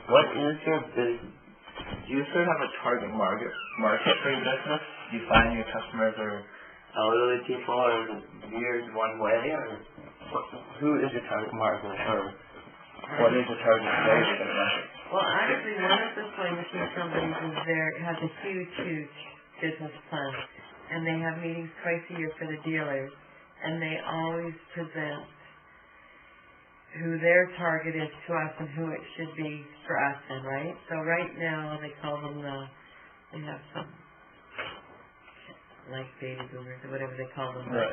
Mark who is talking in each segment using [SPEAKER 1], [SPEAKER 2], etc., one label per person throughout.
[SPEAKER 1] What is your business? Do you sort of have a target market for your business? Do you find your customers are elderly people, or is it geared one way, or who is your target market, or what is your target market?
[SPEAKER 2] Well, actually, one of the sewing machine companies has a huge business plan, and they have meetings twice a year for the dealers, and they always present who their target is to us and who it should be for us then, right? So right now they call them they have some like baby boomers or whatever they call them.
[SPEAKER 1] Right.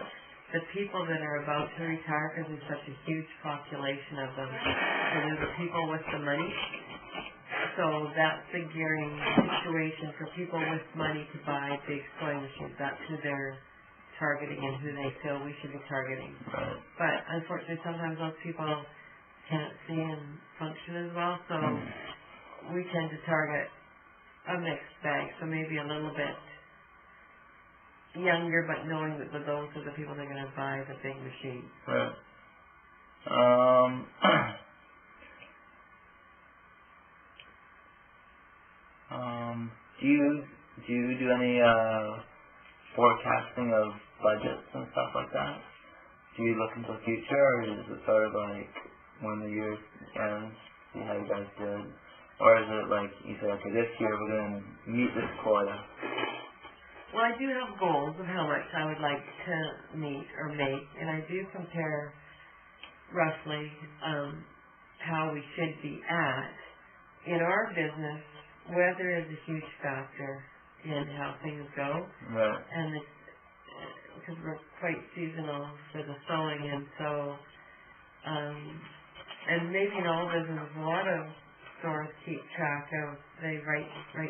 [SPEAKER 2] The people that are about to retire, because there's such a huge population of them, so they're the people with the money. So that's the gearing situation for people with money to buy big sewing machines. That's who they're targeting and who they feel we should be targeting.
[SPEAKER 1] Right.
[SPEAKER 2] But unfortunately, sometimes those people can't see and function as well, so we tend to target a mixed bag, so maybe a little bit younger, but knowing that those are the people that are going to buy the big machine.
[SPEAKER 1] Right. Do you do any forecasting of budgets and stuff like that? Do you look into the future, or is it sort of like when the year ends, see how you guys did? Or is it like you say, okay, this year we're going to meet this quota?
[SPEAKER 2] Well, I do have goals of how much I would like to meet or make, and I do compare roughly how we should be at. In our business, weather is a huge factor in how things go.
[SPEAKER 1] Right.
[SPEAKER 2] And because we're quite seasonal for the sewing, and so, and maybe in all businesses, a lot of stores keep track of, they write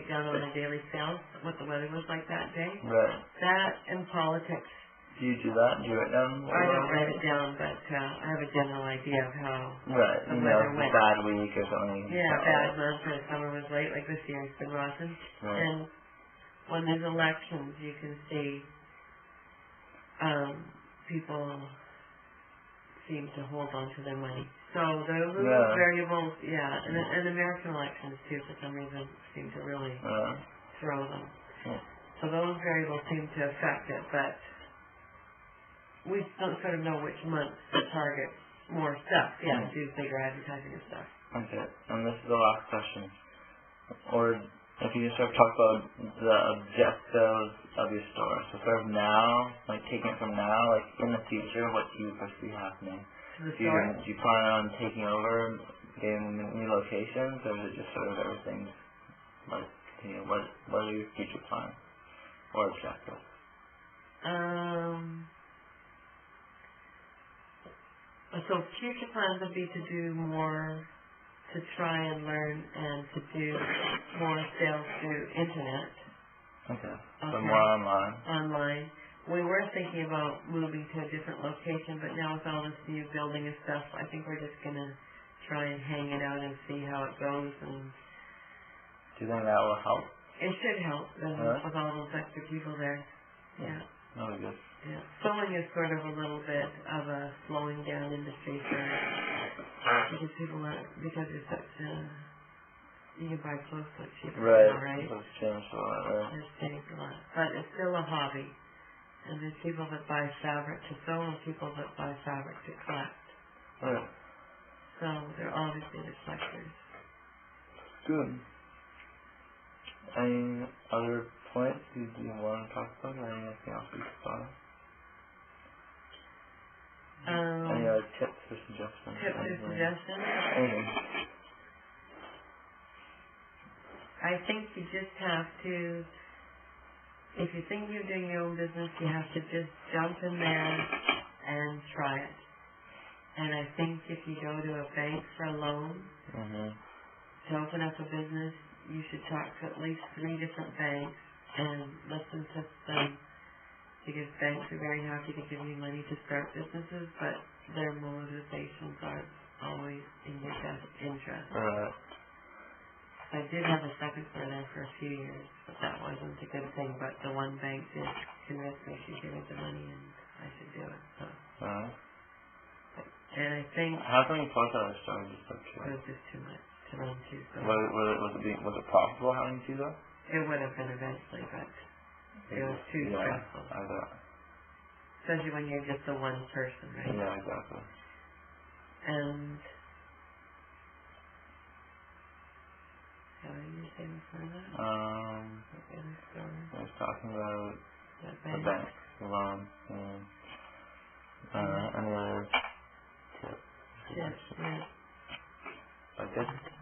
[SPEAKER 2] down on the daily sales what the weather was like that day.
[SPEAKER 1] Right.
[SPEAKER 2] That and politics.
[SPEAKER 1] Do you do that? Do you write down?
[SPEAKER 2] I don't write it down, but I have a general idea of how
[SPEAKER 1] right.
[SPEAKER 2] the weather went.
[SPEAKER 1] Bad week or something.
[SPEAKER 2] Yeah, bad month, or summer was late, like this year it's been rotten.
[SPEAKER 1] Right.
[SPEAKER 2] And when there's elections, you can see people seem to hold on to their money. So there are little variables, and American elections too, for some reason, seem to really throw them.
[SPEAKER 1] Yeah.
[SPEAKER 2] So those variables seem to affect it, but we don't sort of know which months to target more stuff. Yeah, do bigger advertising and stuff.
[SPEAKER 1] Okay, and this is the last question. Or if you just sort of talk about the objectives of your store. So sort of now, like taking it from now, like in the future, what do you foresee happening?
[SPEAKER 2] To the store?
[SPEAKER 1] Do you plan on taking over, getting new locations, or is it just sort of everything, like, what are your future plans or objectives?
[SPEAKER 2] So future plans would be to do more, to try and learn and to do more sales through internet.
[SPEAKER 1] Okay. So more online.
[SPEAKER 2] Online. We were thinking about moving to a different location, but now with all this new building and stuff, I think we're just going to try and hang it out and see how it goes. And
[SPEAKER 1] do you think that will help?
[SPEAKER 2] It should help with all those extra people there. Yeah.
[SPEAKER 1] That would be good.
[SPEAKER 2] Yeah. Sewing is sort of a little bit of a slowing down industry because people aren't, because it's such a, you can buy clothes so cheap now, right?
[SPEAKER 1] It's changed a lot, right?
[SPEAKER 2] It's changed a lot. But it's still a hobby. And there's people that buy fabric to sew and people that buy fabric to collect.
[SPEAKER 1] Right.
[SPEAKER 2] So they're obviously the collectors.
[SPEAKER 1] Good. Any other points you want to talk about, or anything else we could follow? Any other tips or suggestions? Anything.
[SPEAKER 2] I think you just have to, if you think you're doing your own business, you have to just jump in there and try it. And I think if you go to a bank for a loan to open up a business, you should talk to at least 3 different banks and listen to them, because banks are very happy to give you money to start businesses, but their motivations aren't always in your best interest.
[SPEAKER 1] Right.
[SPEAKER 2] I did have a second store there for a few years, but that wasn't a good thing. But the one bank did convince me she should give me the money and I should do it. So, And I think
[SPEAKER 3] How come you closed out our store? Just like
[SPEAKER 2] it was just too much to run to. So
[SPEAKER 3] was it profitable having two though?
[SPEAKER 2] it would have been eventually, but it was too stressful.
[SPEAKER 3] I bet.
[SPEAKER 2] Especially when you're just the one person, right?
[SPEAKER 3] Yeah, exactly.
[SPEAKER 2] And how did you say before that? The other story.
[SPEAKER 3] I was talking about the
[SPEAKER 2] Bank.
[SPEAKER 3] bank, the loan, and any other tips?
[SPEAKER 2] Yes, yeah.
[SPEAKER 3] Like this?